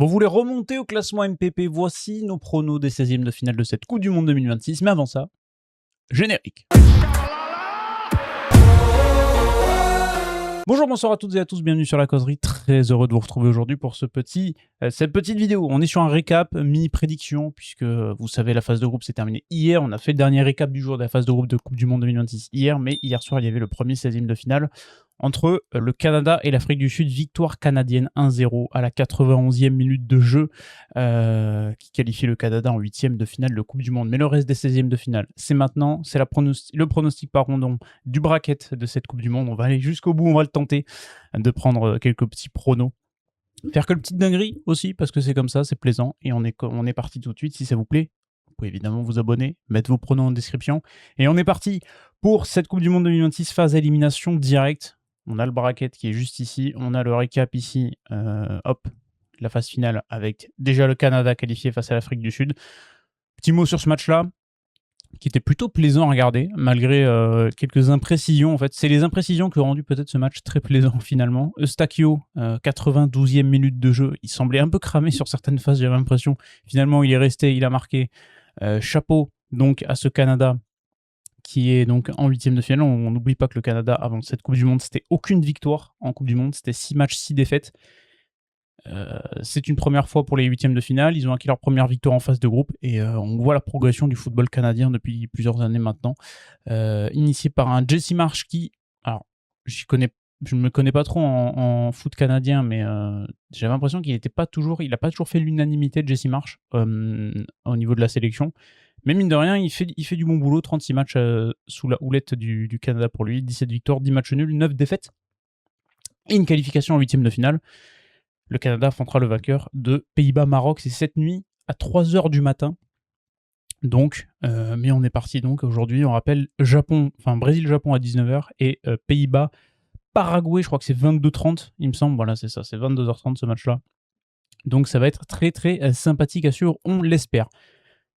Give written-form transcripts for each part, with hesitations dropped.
Vous voulez remonter au classement MPP? Voici nos pronos des 16e de finale de cette Coupe du Monde 2026. Mais avant ça, générique. Bonjour, bonsoir à toutes et à tous, bienvenue sur La Causerie. Très heureux de vous retrouver aujourd'hui pour cette petite vidéo. On est sur un récap mi-prédiction, puisque vous savez, la phase de groupe s'est terminée hier. On a fait le dernier récap du jour de la phase de groupe de Coupe du Monde 2026 hier, mais hier soir, il y avait le premier 16e de finale entre le Canada et l'Afrique du Sud. Victoire canadienne 1-0 à la 91e minute de jeu, qui qualifie le Canada en 8e de finale de Coupe du Monde. Mais le reste des 16e de finale, c'est maintenant, c'est le pronostic par rondon du bracket de cette Coupe du Monde. On va aller jusqu'au bout, on va le tenter de prendre quelques petits pronos. Faire quelques petites dingueries aussi, parce que c'est comme ça, c'est plaisant. Et on est parti tout de suite, si ça vous plaît. Vous pouvez évidemment vous abonner, mettre vos pronos en description. Et on est parti pour cette Coupe du Monde 2026, phase élimination directe. On a le bracket qui est juste ici, on a le récap ici, la phase finale avec déjà le Canada qualifié face à l'Afrique du Sud. Petit mot sur ce match-là, qui était plutôt plaisant à regarder, malgré quelques imprécisions. En fait, c'est les imprécisions qui ont rendu peut-être ce match très plaisant finalement. Eustáquio, 92e minute de jeu, il semblait un peu cramé sur certaines phases, j'avais l'impression. Finalement, il est resté, il a marqué. Chapeau donc à ce Canada qui est donc en 8e de finale. On n'oublie pas que le Canada, avant cette Coupe du Monde, c'était aucune victoire en Coupe du Monde, c'était 6 matchs, 6 défaites. C'est une première fois pour les 8e de finale, ils ont acquis leur première victoire en phase de groupe, et on voit la progression du football canadien depuis plusieurs années maintenant, initié par un Jesse Marsch qui, alors je ne me connais pas trop en foot canadien, mais j'avais l'impression qu'il n'a pas toujours fait l'unanimité de Jesse Marsch au niveau de la sélection. Mais mine de rien, il fait du bon boulot, 36 matchs sous la houlette du Canada pour lui, 17 victoires, 10 matchs nuls, 9 défaites, et une qualification en 8e de finale. Le Canada affrontera le vainqueur de Pays-Bas-Maroc, c'est cette nuit à 3h du matin. Donc, mais on est parti donc aujourd'hui, on rappelle Brésil-Japon à 19h et Pays-Bas-Paraguay, je crois que c'est 22h30, il me semble, voilà c'est ça, c'est 22h30 ce match-là. Donc ça va être très très sympathique à suivre, on l'espère.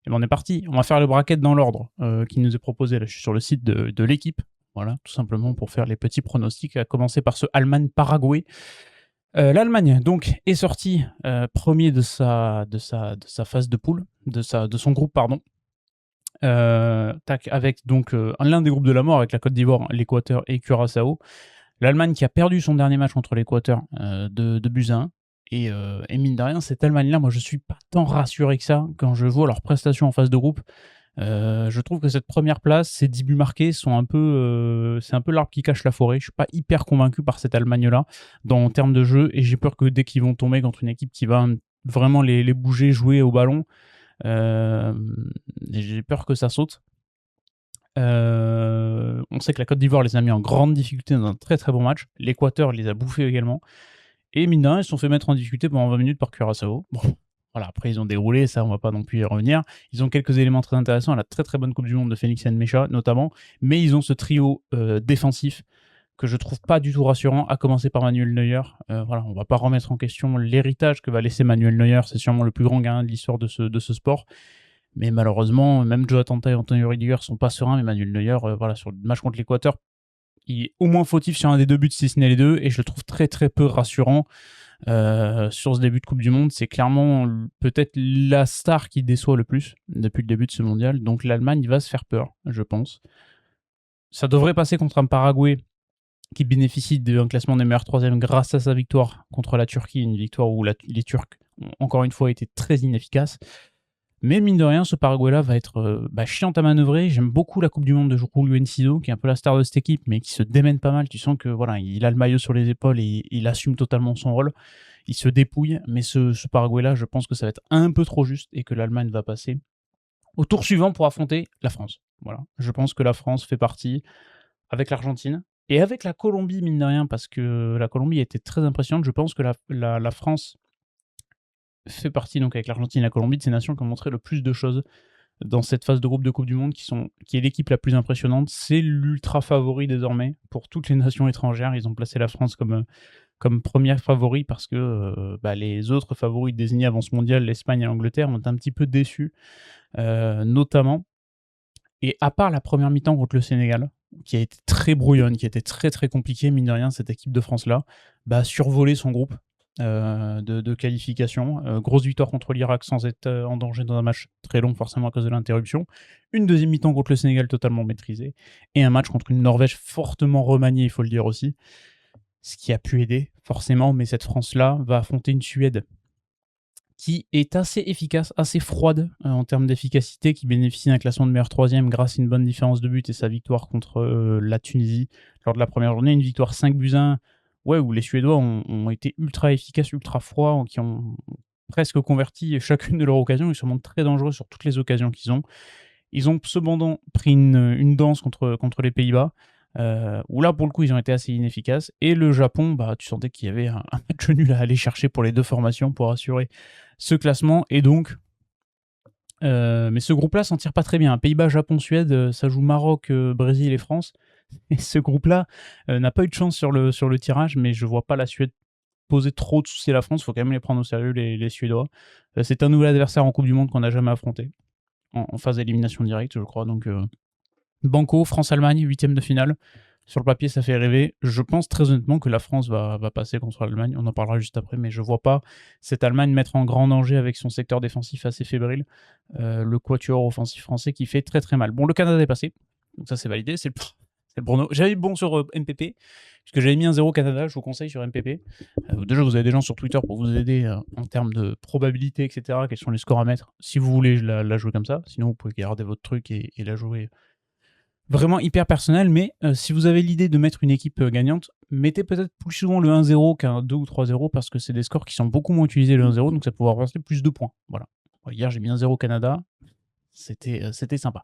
Et ben on est parti, on va faire le bracket dans l'ordre qui nous est proposé. Là, je suis sur le site de l'équipe, voilà, tout simplement pour faire les petits pronostics, à commencer par ce Allemagne-Paraguay. L'Allemagne donc est sortie premier de sa phase de poule, de son groupe, pardon. Avec donc l'un des groupes de la mort avec la Côte d'Ivoire, l'Équateur et Curaçao. L'Allemagne qui a perdu son dernier match contre l'Équateur de buts à 1. Et mine de rien, cette Allemagne-là, moi je suis pas tant rassuré que ça quand je vois leurs prestations en phase de groupe. Je trouve que cette première place, ces 10 buts marqués sont un peu, c'est un peu l'arbre qui cache la forêt. Je suis pas hyper convaincu par cette Allemagne-là en termes de jeu, et j'ai peur que dès qu'ils vont tomber contre une équipe qui va vraiment les bouger, jouer au ballon, j'ai peur que ça saute. On sait que la Côte d'Ivoire les a mis en grande difficulté dans un très très bon match. L'Équateur les a bouffés également. Et mine de rien, ils se sont fait mettre en difficulté pendant 20 minutes par Curaçao. Bon, voilà, après ils ont déroulé, ça on va pas non plus y revenir. Ils ont quelques éléments très intéressants, la très très bonne Coupe du Monde de Félix Nmecha notamment, mais ils ont ce trio défensif que je trouve pas du tout rassurant, à commencer par Manuel Neuer. Voilà, on va pas remettre en question l'héritage que va laisser Manuel Neuer, c'est sûrement le plus grand gagnant de l'histoire de ce sport. Mais malheureusement, même Jonathan Tah et Antonio Rudiger sont pas sereins, mais Manuel Neuer, voilà, sur le match contre l'Équateur, il est au moins fautif sur un des deux buts, si ce n'est les deux, et je le trouve très très peu rassurant sur ce début de Coupe du Monde. C'est clairement peut-être la star qui déçoit le plus depuis le début de ce mondial, donc l'Allemagne va se faire peur, je pense. Ça devrait passer contre un Paraguay qui bénéficie d'un classement des meilleurs 3e grâce à sa victoire contre la Turquie, une victoire où les Turcs ont encore une fois été très inefficaces. Mais mine de rien, ce Paraguay-là va être chiant à manœuvrer. J'aime beaucoup la Coupe du Monde de Julio Enciso, qui est un peu la star de cette équipe, mais qui se démène pas mal. Tu sens que voilà, il a le maillot sur les épaules et il assume totalement son rôle. Il se dépouille, mais ce Paraguay-là, je pense que ça va être un peu trop juste et que l'Allemagne va passer au tour suivant pour affronter la France. Voilà, je pense que la France fait partie avec l'Argentine et avec la Colombie, mine de rien, parce que la Colombie était très impressionnante. Je pense que la France fait partie, donc avec l'Argentine et la Colombie, de ces nations qui ont montré le plus de choses dans cette phase de groupe de Coupe du Monde, qui est l'équipe la plus impressionnante. C'est l'ultra favori désormais pour toutes les nations étrangères. Ils ont placé la France comme première favori parce que les autres favoris désignés avant ce mondial, l'Espagne et l'Angleterre, ont un petit peu déçu, notamment. Et à part la première mi-temps contre le Sénégal, qui a été très brouillonne, qui a été très très compliquée, mine de rien, cette équipe de France-là, a survolé son groupe. de qualification. Grosse victoire contre l'Irak sans être en danger dans un match très long, forcément à cause de l'interruption. Une deuxième mi-temps contre le Sénégal totalement maîtrisée. Et un match contre une Norvège fortement remaniée, il faut le dire aussi. Ce qui a pu aider, forcément, mais cette France-là va affronter une Suède qui est assez efficace, assez froide en termes d'efficacité, qui bénéficie d'un classement de meilleur troisième grâce à une bonne différence de but et sa victoire contre la Tunisie lors de la première journée. Une victoire 5-1, ouais, où les Suédois ont été ultra efficaces, ultra froids, qui ont presque converti chacune de leurs occasions. Ils se montrent très dangereux sur toutes les occasions qu'ils ont. Ils ont cependant pris une danse contre les Pays-Bas, où là, pour le coup, ils ont été assez inefficaces. Et le Japon, bah, tu sentais qu'il y avait un match nul à aller chercher pour les deux formations pour assurer ce classement. Et donc, mais ce groupe-là s'en tire pas très bien. Pays-Bas, Japon, Suède, ça joue Maroc, Brésil et France. Et ce groupe-là n'a pas eu de chance sur le tirage, mais je vois pas la Suède poser trop de soucis à la France. Il faut quand même les prendre au sérieux, les Suédois. C'est un nouvel adversaire en Coupe du Monde qu'on n'a jamais affronté, en phase d'élimination directe, je crois. Donc, Banco, France-Allemagne, 8e de finale. Sur le papier, ça fait rêver. Je pense très honnêtement que la France va passer contre l'Allemagne. On en parlera juste après, mais je vois pas cette Allemagne mettre en grand danger avec son secteur défensif assez fébrile. Le quatuor offensif français qui fait très très mal. Bon, le Canada est passé, donc ça c'est validé. C'est le Bruno. J'avais bon sur MPP, puisque j'avais mis un 0 Canada, je vous conseille sur MPP. Déjà, vous avez des gens sur Twitter pour vous aider en termes de probabilité, etc. Quels sont les scores à mettre, si vous voulez la jouer comme ça. Sinon, vous pouvez garder votre truc et la jouer vraiment hyper personnel. Mais si vous avez l'idée de mettre une équipe gagnante, mettez peut-être plus souvent le 1-0 qu'un 2 ou 3-0, parce que c'est des scores qui sont beaucoup moins utilisés, le 1-0, donc ça peut pouvoir rester plus de points. Voilà. Hier, j'ai mis 1-0 Canada. C'était sympa.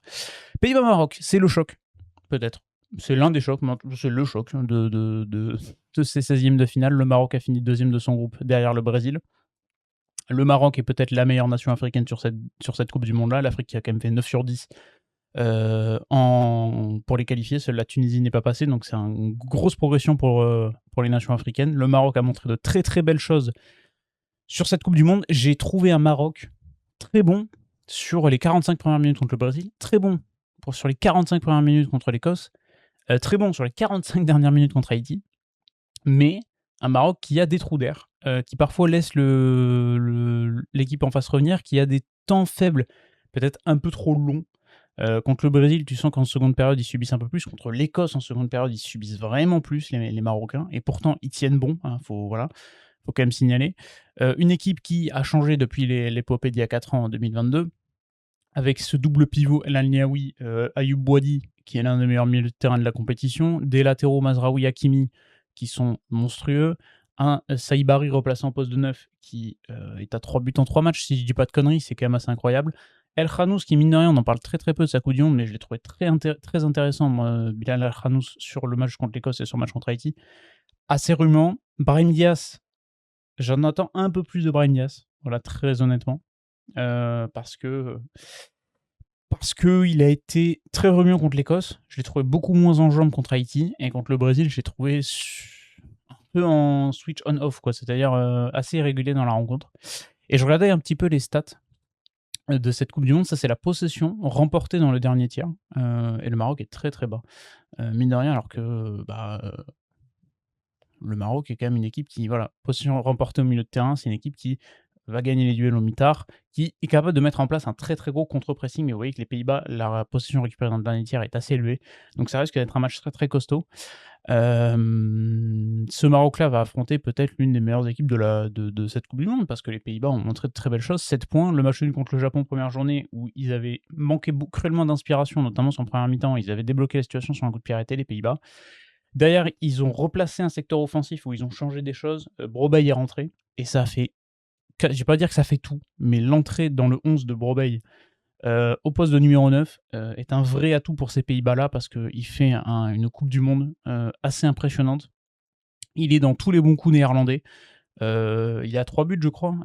Pays-Bas-Maroc, c'est le choc, peut-être. C'est l'un des chocs, c'est le choc de ces 16e de finale. Le Maroc a fini deuxième de son groupe derrière le Brésil. Le Maroc est peut-être la meilleure nation africaine sur cette Coupe du Monde-là. L'Afrique qui a quand même fait 9 sur 10 pour les qualifier. Seule la Tunisie n'est pas passée, donc c'est une grosse progression pour les nations africaines. Le Maroc a montré de très très belles choses sur cette Coupe du Monde. J'ai trouvé un Maroc très bon sur les 45 premières minutes contre le Brésil, très bon sur les 45 premières minutes contre l'Écosse, très bon sur les 45 dernières minutes contre Haïti, mais un Maroc qui a des trous d'air, qui parfois laisse l'équipe en face revenir, qui a des temps faibles, peut-être un peu trop longs. Contre le Brésil, tu sens qu'en seconde période, ils subissent un peu plus. Contre l'Écosse, en seconde période, ils subissent vraiment plus, les Marocains. Et pourtant, ils tiennent bon. Faut quand même signaler. Une équipe qui a changé depuis l'épopée d'il y a 4 ans, en 2022, avec ce double pivot El Alniaoui, Ayoub Boadi, qui est l'un des meilleurs milieux de terrain de la compétition, des latéraux Mazraoui, Hakimi, qui sont monstrueux, un Saïbari replacé en poste de 9, qui est à 3 buts en 3 matchs, si je dis pas de conneries, c'est quand même assez incroyable. El Khanous, qui mine de rien, on en parle très très peu de sa Coupe du Monde, mais je l'ai trouvé très intéressant, moi, Bilal El Khanous, sur le match contre l'Écosse et sur le match contre Haïti. Assez remuant. Brahim Diaz, j'en attends un peu plus de Brahim Diaz, voilà, très honnêtement. Parce que il a été très remuant contre l'Écosse. Je l'ai trouvé beaucoup moins en jambes contre Haïti. Et contre le Brésil, je l'ai trouvé un peu en switch on-off, quoi. C'est-à-dire assez irrégulier dans la rencontre. Et je regardais un petit peu les stats de cette Coupe du Monde. Ça, c'est la possession remportée dans le dernier tiers. Et le Maroc est très très bas. Mine de rien, alors que le Maroc est quand même une équipe qui, voilà, possession remportée au milieu de terrain, c'est une équipe qui va gagner les duels au mitard, qui est capable de mettre en place un très très gros contre-pressing. Mais vous voyez que les Pays-Bas, la possession récupérée dans le dernier tiers est assez élevée. Donc ça risque d'être un match très très costaud. Ce Maroc-là va affronter peut-être l'une des meilleures équipes de cette Coupe du Monde, parce que les Pays-Bas ont montré de très belles choses. 7 points, le match nul contre le Japon première journée, où ils avaient manqué cruellement d'inspiration, notamment sur le première mi-temps. Ils avaient débloqué la situation sur un coup de pied arrêté, les Pays-Bas. Derrière, ils ont replacé un secteur offensif où ils ont changé des choses. Brobbey est rentré, et ça a fait... Je vais pas dire que ça fait tout, mais l'entrée dans le 11 de Brobbey au poste de numéro 9 est un vrai atout pour ces Pays-Bas-là, parce qu'il fait une Coupe du Monde assez impressionnante. Il est dans tous les bons coups néerlandais. Il a 3 buts, je crois,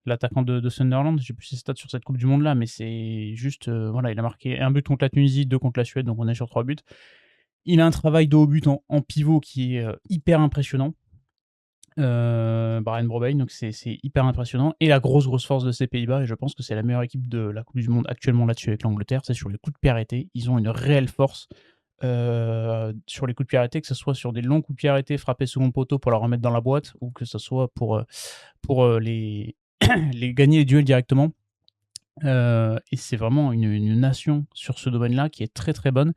l'attaquant de Sunderland. J'ai plus ses stats sur cette Coupe du Monde-là, mais c'est juste... voilà, il a marqué 1 but contre la Tunisie, 2 contre la Suède, donc on est sur 3 buts. Il a un travail de haut but en pivot qui est hyper impressionnant. Brian Brobbey, donc c'est hyper impressionnant. Et la grosse force de ces Pays-Bas, et je pense que c'est la meilleure équipe de la Coupe du Monde actuellement là-dessus avec l'Angleterre, c'est sur les coups de pied arrêtés. Ils ont une réelle force sur les coups de pied arrêtés, que ce soit sur des longs coups de pied arrêtés frappés second poteau pour la remettre dans la boîte ou que ce soit pour les les gagner les duels directement. Et c'est vraiment une nation sur ce domaine-là qui est très, très bonne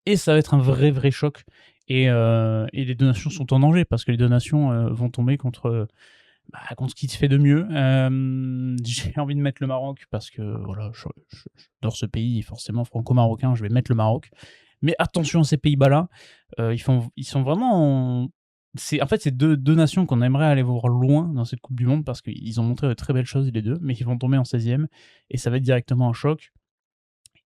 et ça va être un vrai, vrai choc et les 2 nations sont en danger parce que les 2 nations, vont tomber contre ce qui se fait de mieux. J'ai envie de mettre le Maroc parce que voilà, j'adore ce pays et forcément franco-marocain, je vais mettre le Maroc. Mais attention à ces Pays-Bas-là, ils sont vraiment en fait, c'est deux nations qu'on aimerait aller voir loin dans cette coupe du monde parce qu'ils ont montré de très belles choses les 2, mais ils vont tomber en 16e et ça va être directement un choc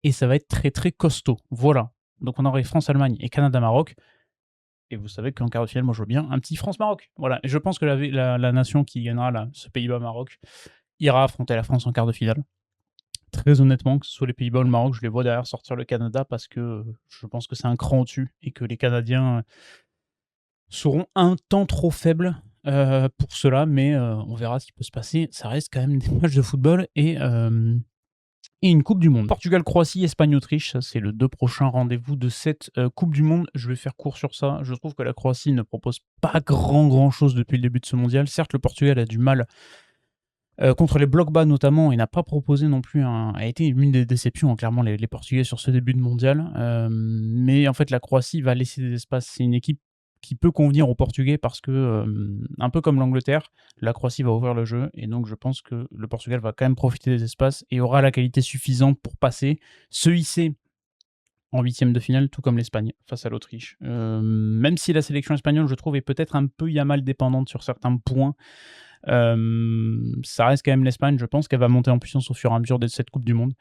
et ça va être très, très costaud. Voilà. Donc on aurait France-Allemagne et Canada-Maroc et vous savez qu'en quart de finale, moi je veux bien un petit France-Maroc. Voilà, et je pense que la nation qui gagnera là, ce Pays-Bas-Maroc ira affronter la France en quart de finale. Très honnêtement, que ce soit les Pays-Bas ou le Maroc, je les vois derrière sortir le Canada parce que je pense que c'est un cran au-dessus et que les Canadiens seront un temps trop faibles pour cela, mais on verra ce qui peut se passer. Ça reste quand même des matchs de football et une Coupe du Monde. Portugal, Croatie, Espagne, Autriche, ça c'est le 2 prochains rendez-vous de cette Coupe du Monde. Je vais faire court sur ça. Je trouve que la Croatie ne propose pas grand chose depuis le début de ce mondial. Certes, le Portugal a du mal contre les blocs bas notamment, il n'a pas proposé non plus a été une des déceptions, hein, clairement, les Portugais sur ce début de mondial. Mais en fait, la Croatie va laisser des espaces. C'est une équipe qui peut convenir aux Portugais parce que, un peu comme l'Angleterre, la Croatie va ouvrir le jeu et donc je pense que le Portugal va quand même profiter des espaces et aura la qualité suffisante pour passer, se hisser en 8e de finale, tout comme l'Espagne face à l'Autriche. Même si la sélection espagnole, je trouve, est peut-être un peu Yamal dépendante sur certains points, ça reste quand même l'Espagne. Je pense qu'elle va monter en puissance au fur et à mesure de cette Coupe du Monde.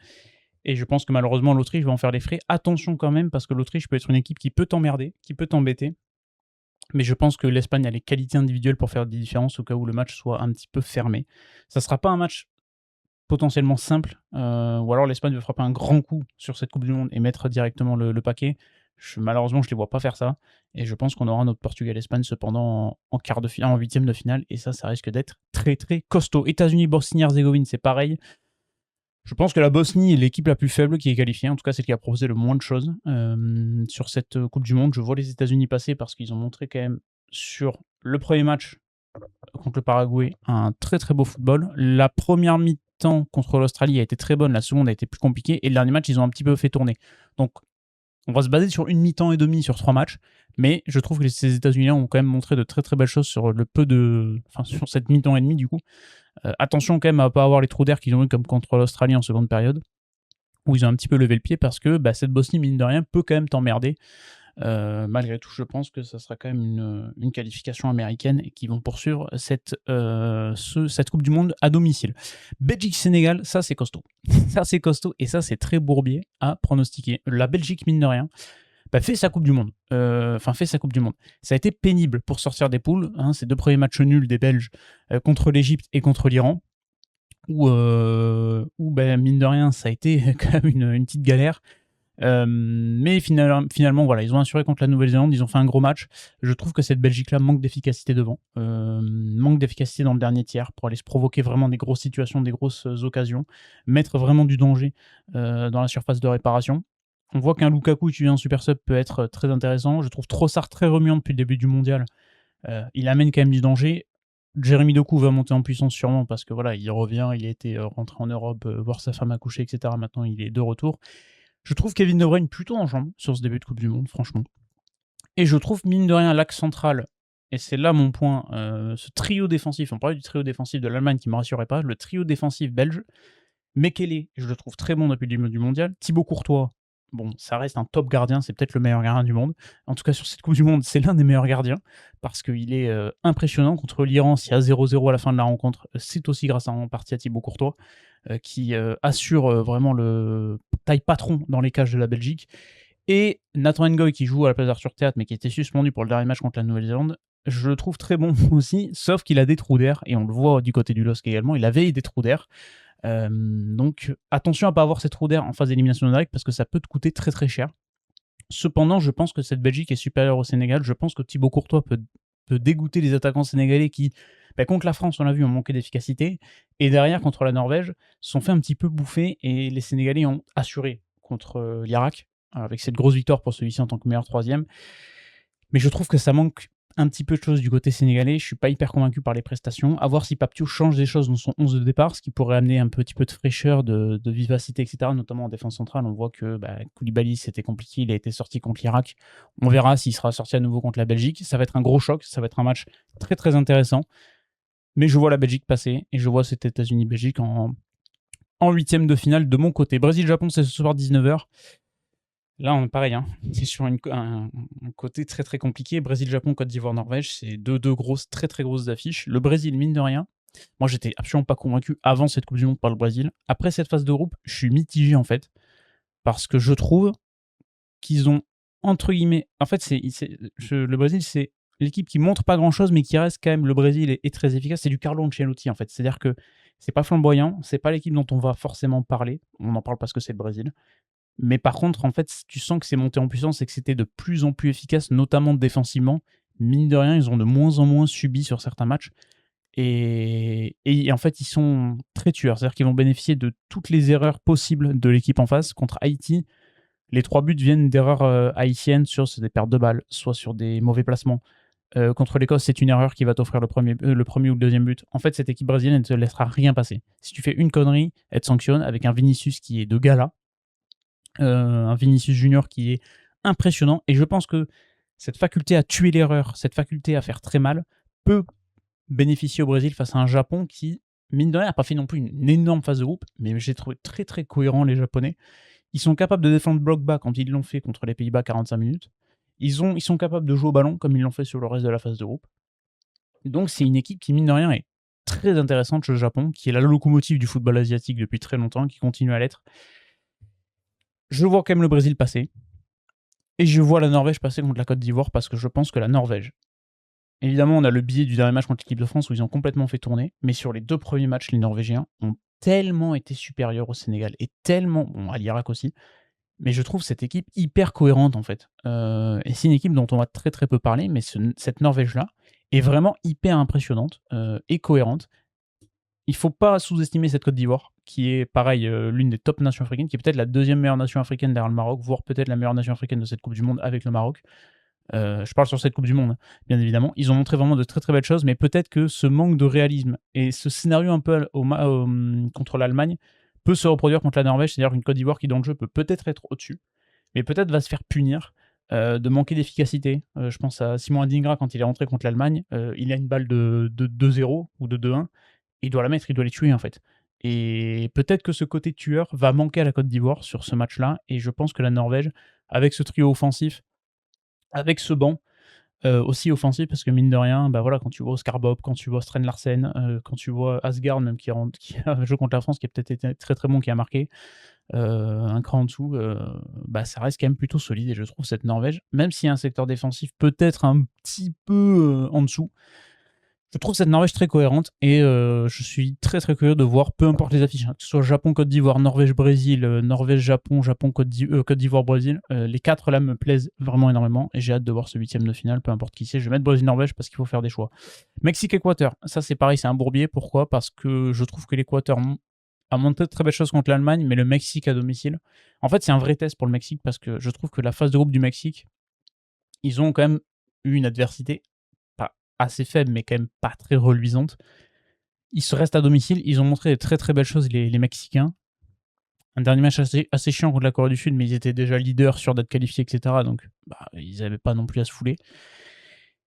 Et je pense que malheureusement, l'Autriche va en faire les frais. Attention quand même, parce que l'Autriche peut être une équipe qui peut t'emmerder, qui peut t'embêter. Mais je pense que l'Espagne a les qualités individuelles pour faire des différences au cas où le match soit un petit peu fermé. Ça sera pas un match potentiellement simple, ou alors l'Espagne veut frapper un grand coup sur cette Coupe du Monde et mettre directement le paquet. Malheureusement, je les vois pas faire ça. Et je pense qu'on aura notre Portugal-Espagne cependant en quart de finale, en 8e de finale. Et ça risque d'être très très costaud. États-Unis, Bosnie-Herzégovine, c'est pareil. Je pense que la Bosnie est l'équipe la plus faible qui est qualifiée, en tout cas celle qui a proposé le moins de choses sur cette Coupe du Monde. Je vois les États-Unis passer parce qu'ils ont montré quand même sur le premier match contre le Paraguay un très très beau football. La première mi-temps contre l'Australie a été très bonne, la seconde a été plus compliquée et le dernier match ils ont un petit peu fait tourner. Donc on va se baser sur une mi-temps et demie sur 3 matchs, mais je trouve que ces États-Unis ont quand même montré de très très belles choses sur sur cette mi-temps et demie du coup. Attention quand même à ne pas avoir les trous d'air qu'ils ont eu comme contre l'Australie en seconde période, où ils ont un petit peu levé le pied parce que cette Bosnie, mine de rien, peut quand même t'emmerder. Malgré tout, je pense que ça sera quand même une qualification américaine et qu'ils vont poursuivre cette Coupe du Monde à domicile. Belgique-Sénégal, ça c'est costaud. Ça c'est costaud et ça c'est très bourbier à pronostiquer. La Belgique, mine de rien, fait sa Coupe du Monde. Fait sa Coupe du Monde. Ça a été pénible pour sortir des poules. Hein, ces 2 premiers matchs nuls des Belges contre l'Égypte et contre l'Iran, où mine de rien, ça a été quand même une petite galère. Mais finalement, voilà, ils ont assuré contre la Nouvelle-Zélande, ils ont fait un gros match. Je trouve que cette Belgique-là manque d'efficacité devant, manque d'efficacité dans le dernier tiers pour aller se provoquer vraiment des grosses situations, des grosses occasions, mettre vraiment du danger dans la surface de réparation. On voit qu'un Lukaku utilisé en super sub peut être très intéressant. Je trouve Trossard très remuant depuis le début du mondial. Il amène quand même du danger. Jérémy Doku va monter en puissance sûrement parce que voilà, il revient, il a été rentré en Europe, voir sa femme accoucher, etc. Maintenant, il est de retour. Je trouve Kevin De Bruyne plutôt en jambes sur ce début de Coupe du Monde, franchement. Et je trouve, mine de rien, l'axe central, et c'est là mon point, ce trio défensif, on parlait du trio défensif de l'Allemagne qui ne me rassurait pas, le trio défensif belge, Mekele, je le trouve très bon depuis le début du mondial, Thibaut Courtois, bon, ça reste un top gardien, c'est peut-être le meilleur gardien du monde. En tout cas, sur cette Coupe du Monde, c'est l'un des meilleurs gardiens, parce qu'il est impressionnant. Contre l'Iran, s'il y a 0-0 à la fin de la rencontre, c'est aussi grâce en partie à Thibaut Courtois, qui assure vraiment le taille patron dans les cages de la Belgique. Et Nathan Ngoy, qui joue à la place d'Arthur Théâtre, mais qui était suspendu pour le dernier match contre la Nouvelle-Zélande, je le trouve très bon aussi, sauf qu'il a des trous d'air, et on le voit du côté du LOSC également, il avait des trous d'air. Donc attention à ne pas avoir ces trous d'air en phase d'élimination directe parce que ça peut te coûter très très cher. Cependant, je pense que cette Belgique est supérieure au Sénégal. Je pense que Thibaut Courtois peut dégoûter les attaquants sénégalais qui, contre la France, on l'a vu, ont manqué d'efficacité. Et derrière, contre la Norvège, se sont fait un petit peu bouffer et les Sénégalais ont assuré contre l'Irak. avec cette grosse victoire pour celui-ci en tant que meilleur troisième. Mais je trouve que ça manque un petit peu de choses du côté sénégalais. Je suis pas hyper convaincu par les prestations. À voir si Pape Thiaw change des choses dans son 11 de départ, ce qui pourrait amener un petit peu de fraîcheur, de vivacité, etc. Notamment en défense centrale. On voit que Koulibaly, c'était compliqué. Il a été sorti contre l'Irak. On verra s'il sera sorti à nouveau contre la Belgique. Ça va être un gros choc. Ça va être un match très très intéressant. Mais je vois la Belgique passer et je vois cet États-Unis-Belgique en huitième de finale de mon côté. Brésil-Japon, c'est ce soir 19h. Là, on est pareil, hein. C'est sur un côté très très compliqué. Brésil-Japon, Côte d'Ivoire-Norvège, c'est deux grosses, très très grosses affiches. Le Brésil, mine de rien, moi j'étais absolument pas convaincu avant cette Coupe du Monde par le Brésil. Après cette phase de groupe, je suis mitigé en fait, parce que je trouve qu'ils ont, entre guillemets, en fait, le Brésil, c'est l'équipe qui montre pas grand chose, mais qui reste quand même, le Brésil est très efficace. C'est du Carlo Ancelotti en fait. C'est-à-dire que c'est pas flamboyant, c'est pas l'équipe dont on va forcément parler. On en parle parce que c'est le Brésil. Mais par contre, en fait, tu sens que c'est monté en puissance et que c'était de plus en plus efficace, notamment défensivement. Mine de rien, ils ont de moins en moins subi sur certains matchs. Et en fait, ils sont très tueurs. C'est-à-dire qu'ils vont bénéficier de toutes les erreurs possibles de l'équipe en face. Contre Haïti, les 3 buts viennent d'erreurs haïtiennes sur des pertes de balles, soit sur des mauvais placements. Contre l'Écosse, c'est une erreur qui va t'offrir le premier ou le deuxième but. En fait, cette équipe brésilienne, elle ne te laissera rien passer. Si tu fais une connerie, elle te sanctionne avec un Vinicius qui est de gala. Un Vinicius Junior qui est impressionnant. Et je pense que cette faculté à tuer l'erreur, cette faculté à faire très mal, peut bénéficier au Brésil face à un Japon qui, mine de rien, n'a pas fait non plus une énorme phase de groupe, mais j'ai trouvé très très cohérent les Japonais. Ils sont capables de défendre bloc bas quand ils l'ont fait contre les Pays-Bas 45 minutes. Ils sont capables de jouer au ballon comme ils l'ont fait sur le reste de la phase de groupe. Donc c'est une équipe qui, mine de rien, est très intéressante chez le Japon, qui est la locomotive du football asiatique depuis très longtemps, qui continue à l'être. Je vois quand même le Brésil passer. Et je vois la Norvège passer contre la Côte d'Ivoire parce que je pense que la Norvège... Évidemment, on a le biais du dernier match contre l'équipe de France où ils ont complètement fait tourner. Mais sur les 2 premiers matchs, les Norvégiens ont tellement été supérieurs au Sénégal et tellement... Bon, à l'Irak aussi. Mais je trouve cette équipe hyper cohérente en fait. Et c'est une équipe dont on va très très peu parler, mais cette Norvège-là est vraiment hyper impressionnante et cohérente. Il ne faut pas sous-estimer cette Côte d'Ivoire, qui est pareil, l'une des top nations africaines, qui est peut-être la 2e meilleure nation africaine derrière le Maroc, voire peut-être la meilleure nation africaine de cette Coupe du Monde avec le Maroc. Je parle sur cette Coupe du Monde, bien évidemment. Ils ont montré vraiment de très très belles choses, mais peut-être que ce manque de réalisme et ce scénario un peu contre l'Allemagne peut se reproduire contre la Norvège, c'est-à-dire une Côte d'Ivoire qui dans le jeu peut peut-être être au-dessus, mais peut-être va se faire punir de manquer d'efficacité. Je pense à Simon Adingra quand il est rentré contre l'Allemagne, il a une balle de 2-0 ou de 2-1, il doit la mettre, il doit les tuer en fait. Et peut-être que ce côté tueur va manquer à la Côte d'Ivoire sur ce match-là, et je pense que la Norvège, avec ce trio offensif, avec ce banc aussi offensif, parce que mine de rien, voilà, quand tu vois Oscar Bob, quand tu vois Stren Larsen, quand tu vois Asgard même qui a joué contre la France, qui a peut-être été très très bon, qui a marqué un cran en dessous, ça reste quand même plutôt solide. Et je trouve cette Norvège, même s'il y a un secteur défensif peut-être un petit peu en dessous, je trouve cette Norvège très cohérente et je suis très très curieux de voir, peu importe les affiches, hein, que ce soit Japon-Côte d'Ivoire, Norvège-Brésil, Norvège-Japon, Japon-Côte d'Ivoire-Brésil, les 4 là me plaisent vraiment énormément et j'ai hâte de voir ce 8e de finale, peu importe qui c'est. Je vais mettre Brésil-Norvège parce qu'il faut faire des choix. Mexique-Équateur, ça c'est pareil, c'est un bourbier. Pourquoi ? Parce que je trouve que l'Équateur a montré de très belles choses contre l'Allemagne, mais le Mexique à domicile, en fait c'est un vrai test pour le Mexique parce que je trouve que la phase de groupe du Mexique, ils ont quand même eu une adversité assez faible, mais quand même pas très reluisante. Ils se restent à domicile, ils ont montré de très très belles choses, les Mexicains. Un dernier match assez chiant contre la Corée du Sud, mais ils étaient déjà leaders, sûrs d'être qualifiés, etc. Donc ils n'avaient pas non plus à se fouler.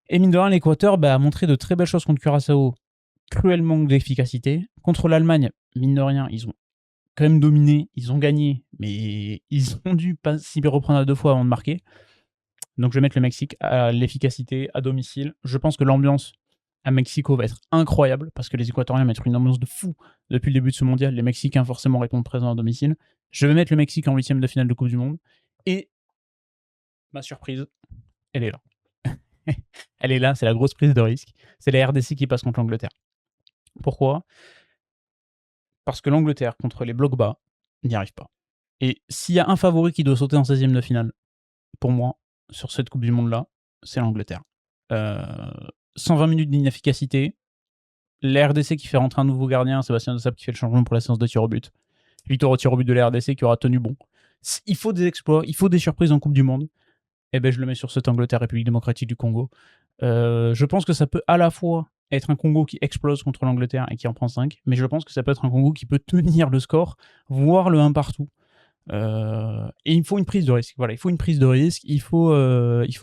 Et mine de rien, l'Équateur a montré de très belles choses contre Curaçao. Cruel manque d'efficacité. Contre l'Allemagne, mine de rien, ils ont quand même dominé, ils ont gagné, mais ils ont dû s'y reprendre à 2 fois avant de marquer. Donc je vais mettre le Mexique à l'efficacité, à domicile. Je pense que l'ambiance à Mexico va être incroyable, parce que les Équatoriens mettent une ambiance de fou depuis le début de ce mondial. Les Mexicains forcément répondent présents à domicile. Je vais mettre le Mexique en 8e de finale de Coupe du Monde. Et ma surprise, elle est là. Elle est là, c'est la grosse prise de risque. C'est la RDC qui passe contre l'Angleterre. Pourquoi ? Parce que l'Angleterre, contre les blocs bas, n'y arrive pas. Et s'il y a un favori qui doit sauter en 16e de finale, pour moi, sur cette Coupe du Monde-là, c'est l'Angleterre. 120 minutes d'inefficacité, la RDC qui fait rentrer un nouveau gardien, Sébastien Desabre qui fait le changement pour la séance de tir au but, victoire au tir au but de la RDC qui aura tenu bon. Il faut des exploits, il faut des surprises en Coupe du Monde. Eh ben, je le mets sur cette Angleterre-République démocratique du Congo. Je pense que ça peut à la fois être un Congo qui explose contre l'Angleterre et qui en prend 5, mais je pense que ça peut être un Congo qui peut tenir le score, voire le 1 partout. Et il faut une prise de risque. Voilà, il faut une prise de risque. Il faut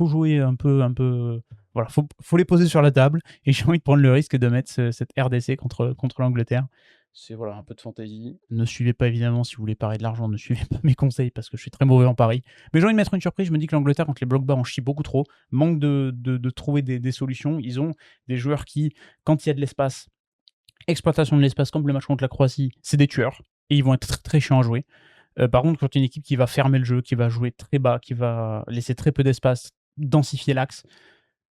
jouer un peu. Voilà, faut les poser sur la table. Et j'ai envie de prendre le risque de mettre cette RDC contre l'Angleterre. C'est voilà un peu de fantaisie. Ne suivez pas évidemment si vous voulez parier de l'argent. Ne suivez pas mes conseils parce que je suis très mauvais en pari. Mais j'ai envie de mettre une surprise. Je me dis que l'Angleterre contre les blocs bas en chie beaucoup trop. Manque de trouver des solutions. Ils ont des joueurs qui, quand il y a de l'espace, exploitation de l'espace comme le match contre la Croatie, c'est des tueurs. Et ils vont être très, très chiants à jouer. Par contre, quand une équipe qui va fermer le jeu, qui va jouer très bas, qui va laisser très peu d'espace, densifier l'axe,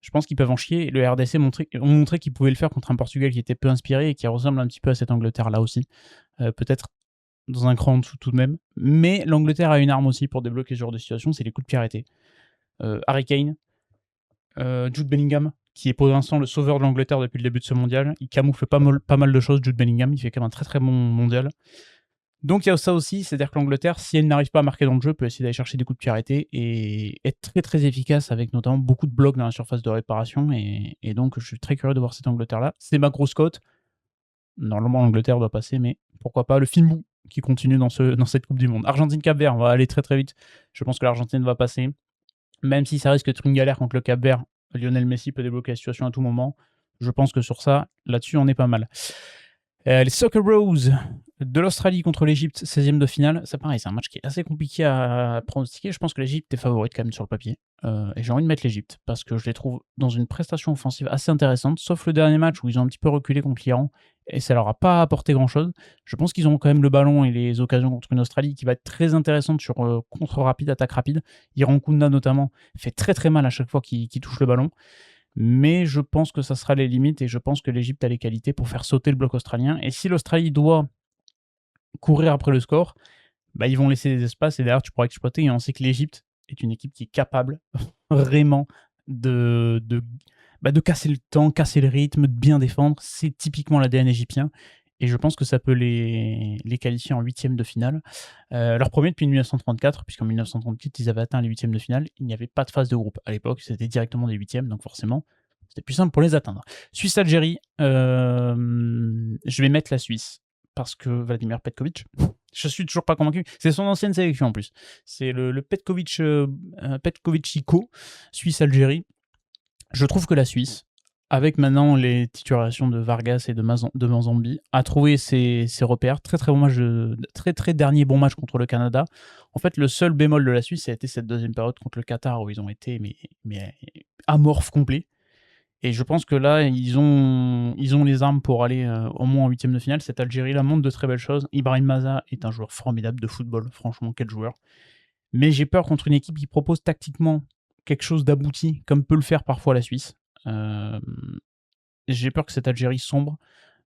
je pense qu'ils peuvent en chier. Le RDC ont montré qu'ils pouvaient le faire contre un Portugal qui était peu inspiré et qui ressemble un petit peu à cette Angleterre-là aussi. Peut-être dans un cran en dessous tout de même. Mais l'Angleterre a une arme aussi pour débloquer ce genre de situation, c'est les coups de pied arrêtés. Harry Kane, Jude Bellingham, qui est pour l'instant le sauveur de l'Angleterre depuis le début de ce mondial. Il camoufle pas mal de choses, Jude Bellingham. Il fait quand même un très très bon mondial. Donc il y a ça aussi, c'est-à-dire que l'Angleterre, si elle n'arrive pas à marquer dans le jeu, peut essayer d'aller chercher des coups de pied arrêtés et être très très efficace avec notamment beaucoup de blocs dans la surface de réparation. Et donc je suis très curieux de voir cette Angleterre-là. C'est ma grosse cote. Normalement l'Angleterre doit passer, mais pourquoi pas le Fimbu qui continue dans cette Coupe du Monde. Argentine-Cap-Vert, on va aller très très vite. Je pense que l'Argentine va passer. Même si ça risque d'être une galère contre le Cap-Vert, Lionel Messi peut débloquer la situation à tout moment. Je pense que sur ça, là-dessus, on est pas mal. Les Soccer Bros de l'Australie contre l'Égypte, 16e de finale. Ça, pareil, c'est un match qui est assez compliqué à pronostiquer. Je pense que l'Égypte est favorite quand même sur le papier. Et j'ai envie de mettre l'Égypte parce que je les trouve dans une prestation offensive assez intéressante, sauf le dernier match où ils ont un petit peu reculé contre l'Iran et ça leur a pas apporté grand-chose. Je pense qu'ils ont quand même le ballon et les occasions contre une Australie qui va être très intéressante sur contre rapide, attaque rapide. Iran Kounda notamment fait très très mal à chaque fois qu'il touche le ballon. Mais je pense que ça sera les limites et je pense que l'Égypte a les qualités pour faire sauter le bloc australien. Et si l'Australie doit courir après le score, bah, ils vont laisser des espaces et derrière tu pourras exploiter. Et on sait que l'Égypte est une équipe qui est capable vraiment de casser le temps, casser le rythme, de bien défendre. C'est typiquement l'ADN égyptien. Et je pense que ça peut les qualifier en huitième de finale. Leur premier depuis 1934, puisqu'en 1938, ils avaient atteint les huitièmes de finale. Il n'y avait pas de phase de groupe à l'époque, c'était directement des huitièmes, donc forcément, c'était plus simple pour les atteindre. Suisse-Algérie, je vais mettre la Suisse, parce que Vladimir Petkovic, je suis toujours pas convaincu. C'est son ancienne sélection en plus. C'est le Petkovic, Petkovic-Ico, Suisse-Algérie. Je trouve que la Suisse, avec maintenant les titulations de Vargas et de Manzambi, a trouvé ses repères. Très très bon match, très dernier bon match contre le Canada. En fait, le seul bémol de la Suisse, ça a été cette deuxième période contre le Qatar où ils ont été mais amorphes complets. Et je pense que là, ils ont les armes pour aller au moins en huitième de finale. Cette Algérie-là montre de très belles choses. Ibrahim Maza est un joueur formidable de football. Franchement, quel joueur. Mais j'ai peur contre une équipe qui propose tactiquement quelque chose d'abouti, comme peut le faire parfois la Suisse. J'ai peur que cette Algérie sombre,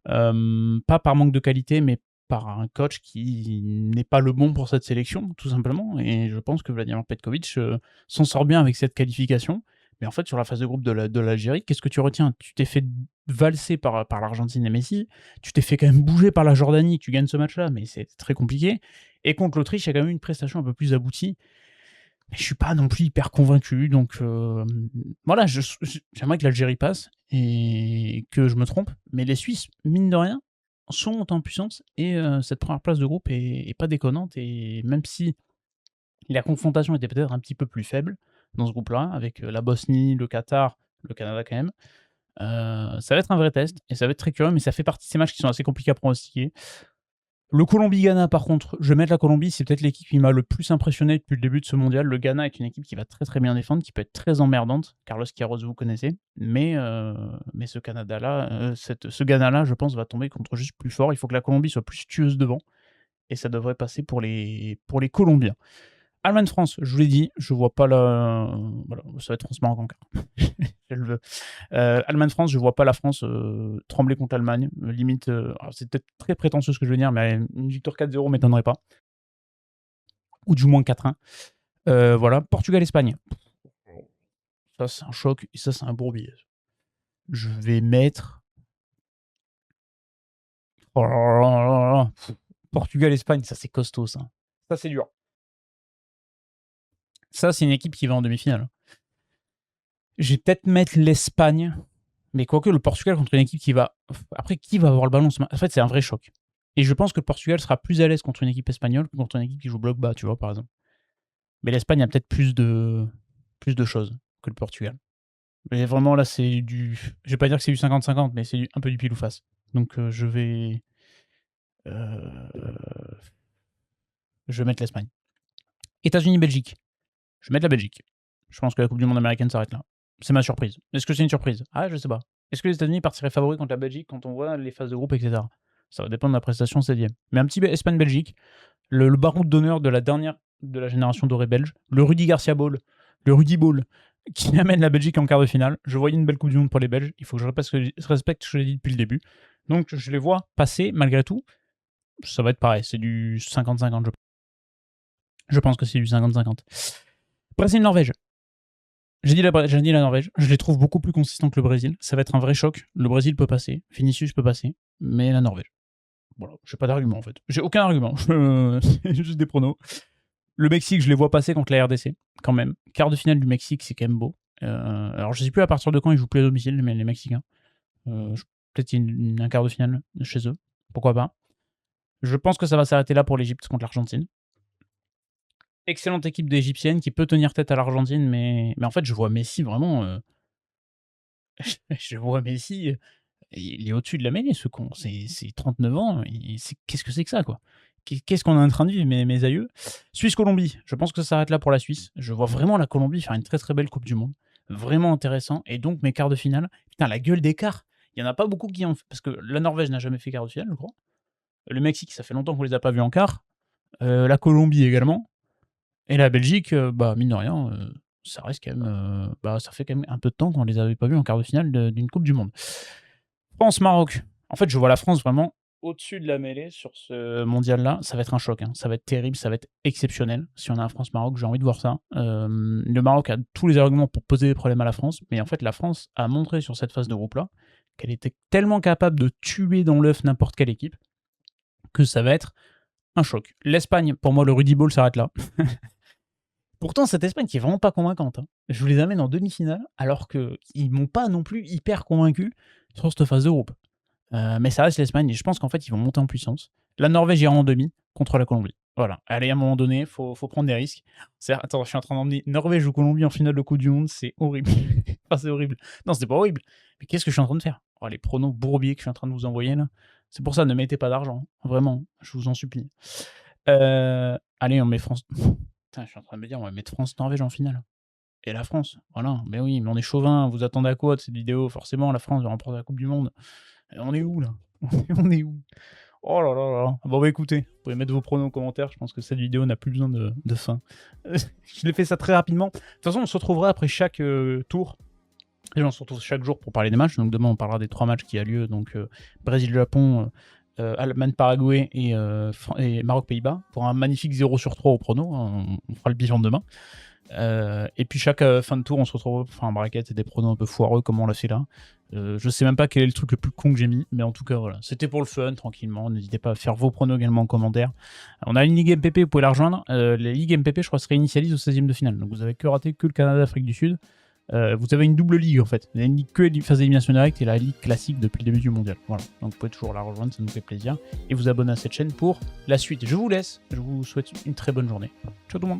pas par manque de qualité, mais par un coach qui n'est pas le bon pour cette sélection, tout simplement. Et je pense que Vladimir Petkovic s'en sort bien avec cette qualification. Mais en fait, sur la phase de groupe de l'Algérie, qu'est-ce que tu retiens? Tu t'es fait valser par l'Argentine et Messi, tu t'es fait quand même bouger par la Jordanie, tu gagnes ce match-là, mais c'est très compliqué. Et contre l'Autriche, il y a quand même une prestation un peu plus aboutie. Mais je suis pas non plus hyper convaincu, donc voilà, j'aimerais que l'Algérie passe et que je me trompe, mais les Suisses, mine de rien, sont en puissance et cette première place de groupe est pas déconnante et même si la confrontation était peut-être un petit peu plus faible dans ce groupe-là, avec la Bosnie, le Qatar, le Canada quand même, ça va être un vrai test et ça va être très curieux, mais ça fait partie de ces matchs qui sont assez compliqués à pronostiquer. Le Colombie-Ghana, par contre, je vais mettre la Colombie, c'est peut-être l'équipe qui m'a le plus impressionné depuis le début de ce mondial. Le Ghana est une équipe qui va très très bien défendre, qui peut être très emmerdante. Carlos Queiroz, vous connaissez. Mais ce Canada-là, ce Ghana-là, je pense, va tomber contre juste plus fort. Il faut que la Colombie soit plus tueuse devant. Et ça devrait passer pour les Colombiens. Allemagne-France, je vous l'ai dit, je vois pas la. Voilà, ça va être France-Maroc encore. Je le veux. Allemagne-France, je vois pas la France trembler contre l'Allemagne. Limite, c'est peut-être très prétentieux ce que je veux dire, mais une victoire 4-0 m'étonnerait pas. Ou du moins 4-1. Voilà, Portugal-Espagne. Ça, c'est un choc et ça, c'est un bourbier. Je vais mettre. Oh là là là là. Portugal-Espagne, ça, c'est costaud, ça. Ça, c'est dur. Ça, c'est une équipe qui va en demi-finale. Je vais peut-être mettre l'Espagne, mais quoique le Portugal contre une équipe qui va... Après, qui va avoir le ballon? En fait, c'est un vrai choc. Et je pense que le Portugal sera plus à l'aise contre une équipe espagnole que contre une équipe qui joue bloc bas, tu vois, par exemple. Mais l'Espagne a peut-être plus de choses que le Portugal. Mais vraiment, là, c'est du... Je vais pas dire que c'est du 50-50, mais c'est un peu du pile ou face. Donc, je vais mettre l'Espagne. États-Unis-Belgique. Je vais mettre la Belgique. Je pense que la Coupe du Monde américaine s'arrête là. C'est ma surprise. Est-ce que c'est une surprise? Ah, je sais pas. Est-ce que les États-Unis partiraient favoris contre la Belgique quand on voit les phases de groupe, etc. Ça va dépendre de la prestation 16e. Mais un petit Espagne-Belgique, le baroud d'honneur de la génération dorée belge, le Rudy Garcia Ball, le Rudy Ball, qui amène la Belgique en quart de finale. Je voyais une belle Coupe du Monde pour les Belges. Il faut que je respecte ce que j'ai dit depuis le début. Donc, je les vois passer malgré tout. Ça va être pareil. C'est du 50-50, je pense que c'est du 50-50. Brésil-Norvège. J'ai dit la Norvège. Je les trouve beaucoup plus consistants que le Brésil. Ça va être un vrai choc. Le Brésil peut passer. Vinicius peut passer. Mais la Norvège. Voilà. J'ai pas d'argument, en fait. J'ai aucun argument. C'est juste des pronos. Le Mexique, je les vois passer contre la RDC, quand même. Quart de finale du Mexique, c'est quand même beau. Alors, je sais plus à partir de quand ils jouent plus à domicile, mais les Mexicains. Peut-être un quart de finale chez eux. Pourquoi pas. Je pense que ça va s'arrêter là pour l'Égypte contre l'Argentine. Excellente équipe d'Égyptienne qui peut tenir tête à l'Argentine, mais en fait, je vois Messi vraiment... je vois Messi... Il est au-dessus de la mêlée, ce con. C'est 39 ans. Qu'est-ce que c'est que ça, quoi? Qu'est-ce qu'on est en train de vivre, mes aïeux? Suisse-Colombie. Je pense que ça s'arrête là pour la Suisse. Je vois vraiment la Colombie faire une très très belle Coupe du Monde. Vraiment intéressant. Et donc, mes quarts de finale. Putain, la gueule d'écart. Il n'y en a pas beaucoup qui ont fait. Parce que la Norvège n'a jamais fait quart de finale, je crois. Le Mexique, ça fait longtemps qu'on les a pas vus en quart. La Colombie également. Et la Belgique, mine de rien, ça reste quand même. Ça fait quand même un peu de temps qu'on les avait pas vus en quart de finale d'une Coupe du Monde. France-Maroc. En fait, je vois la France vraiment au-dessus de la mêlée sur ce mondial-là. Ça va être un choc. Hein. Ça va être terrible, ça va être exceptionnel. Si on a un France-Maroc, j'ai envie de voir ça. Le Maroc a tous les arguments pour poser des problèmes à la France. Mais en fait, la France a montré sur cette phase de groupe-là qu'elle était tellement capable de tuer dans l'œuf n'importe quelle équipe que ça va être un choc. L'Espagne, pour moi, le Rudy Ball s'arrête là. Pourtant, cette Espagne qui est vraiment pas convaincante. Hein. Je vous les amène en demi-finale, alors qu'ils m'ont pas non plus hyper convaincu sur cette phase de groupe. Mais ça reste l'Espagne, et je pense qu'en fait, ils vont monter en puissance. La Norvège ira en demi contre la Colombie. Voilà. Allez, à un moment donné, faut prendre des risques. Attends, je suis en train d'emmener Norvège ou Colombie en finale de Coupe du Monde, c'est horrible. Enfin, c'est horrible. Non, c'est pas horrible. Mais qu'est-ce que je suis en train de faire? Les pronos bourbiers que je suis en train de vous envoyer là. C'est pour ça, ne mettez pas d'argent. Vraiment, je vous en supplie. Allez, on met France... Putain, je suis en train de me dire, on va mettre France-Norvège en finale. Et la France, voilà. Mais oui, mais on est chauvin. Vous attendez à quoi de cette vidéo? Forcément, la France va remporter la Coupe du Monde. Et on est où, là? On est où? Oh là là là. Bon, écoutez, vous pouvez mettre vos pronos en commentaire. Je pense que cette vidéo n'a plus besoin de fin. Je l'ai fait ça très rapidement. De toute façon, on se retrouvera après chaque tour. Et on se retrouve chaque jour pour parler des matchs. Donc demain, on parlera des 3 matchs qui a lieu. Donc Brésil-Japon, Allemagne-Paraguay et Maroc-Pays-Bas. Pour un magnifique 0/3 au prono. Hein, on fera le bilan demain. Et puis chaque fin de tour, on se retrouve en bracket et des pronos un peu foireux comme on l'a fait là. Je sais même pas quel est le truc le plus con que j'ai mis, mais en tout cas voilà, c'était pour le fun, tranquillement. N'hésitez pas à faire vos pronos également en commentaire. On a une Ligue MPP, vous pouvez la rejoindre. Les Ligues MPP, je crois, se réinitialisent au 16e de finale. Donc vous avez raté que le Canada, Afrique du Sud. Vous avez une double ligue en fait. Vous avez une ligue que les phases d'élimination directe et la ligue classique depuis le début du mondial. Voilà, donc vous pouvez toujours la rejoindre, ça nous fait plaisir. Et vous abonner à cette chaîne pour la suite. Je vous laisse, je vous souhaite une très bonne journée. Ciao tout le monde.